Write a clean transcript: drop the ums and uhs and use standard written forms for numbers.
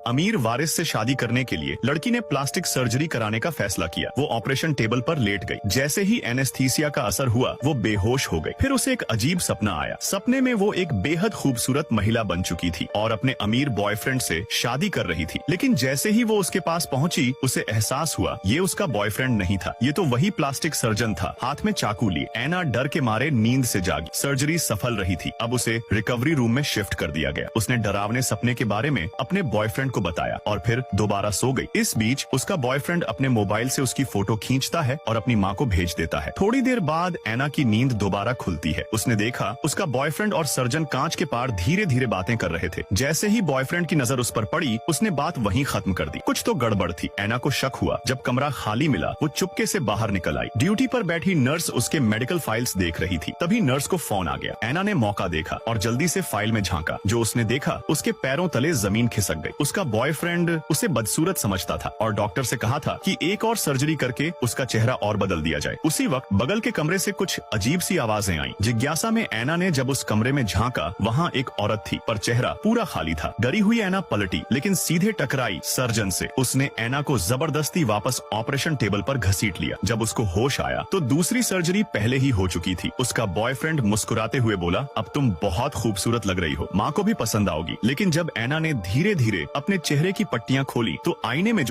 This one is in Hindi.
अमीर वारिस से शादी करने के लिए लड़की ने प्लास्टिक सर्जरी कराने का फैसला किया। वो ऑपरेशन टेबल पर लेट गई। जैसे ही एनेस्थीसिया का असर हुआ वो बेहोश हो गई। फिर उसे एक अजीब सपना आया। सपने में वो एक बेहद खूबसूरत महिला बन चुकी थी और अपने अमीर बॉयफ्रेंड से शादी कर रही थी। लेकिन जैसे ही वो उसके पास पहुंची उसे एहसास हुआ ये उसका बॉयफ्रेंड नहीं था, ये तो वही प्लास्टिक सर्जन था, हाथ में चाकू लिए। एना डर के मारे नींद से जागी। सर्जरी सफल रही थी। अब उसे रिकवरी रूम में शिफ्ट कर दिया गया। उसने डरावने सपने के बारे में अपने बॉयफ्रेंड को बताया और फिर दोबारा सो गई। इस बीच उसका बॉयफ्रेंड अपने मोबाइल से उसकी फोटो खींचता है और अपनी माँ को भेज देता है। थोड़ी देर बाद एना की नींद दोबारा खुलती है। उसने देखा उसका बॉयफ्रेंड और सर्जन कांच के पार धीरे धीरे बातें कर रहे थे। जैसे ही बॉयफ्रेंड की नजर उस पर पड़ी उसने बात वहीं खत्म कर दी। कुछ तो गड़बड़ थी। एना को शक हुआ। जब कमरा खाली मिला वो चुपके से बाहर निकल आई। ड्यूटी पर बैठी नर्स उसके मेडिकल फाइल्स देख रही थी। तभी नर्स को फोन आ गया। एना ने मौका देखा और जल्दी से फाइल में झांका। जो उसने देखा उसके पैरों तले जमीन खिसक गई। उसका बॉयफ्रेंड उसे बदसूरत समझता था और डॉक्टर से कहा था कि एक और सर्जरी करके उसका चेहरा और बदल दिया जाए। उसी वक्त बगल के कमरे से कुछ अजीब सी आवाजें आईं। जिज्ञासा में एना ने जब उस कमरे में झांका वहाँ एक औरत थी पर चेहरा पूरा खाली था। डरी हुई एना पलटी लेकिन सीधे टकराई सर्जन से। उसने एना को जबरदस्ती वापस ऑपरेशन टेबल पर घसीट लिया। जब उसको होश आया तो दूसरी सर्जरी पहले ही हो चुकी थी। उसका बॉयफ्रेंड मुस्कुराते हुए बोला, अब तुम बहुत खूबसूरत लग रही हो, माँ को भी पसंद आओगी। लेकिन जब एना ने धीरे धीरे अपने चेहरे की पट्टियां खोली तो आईने में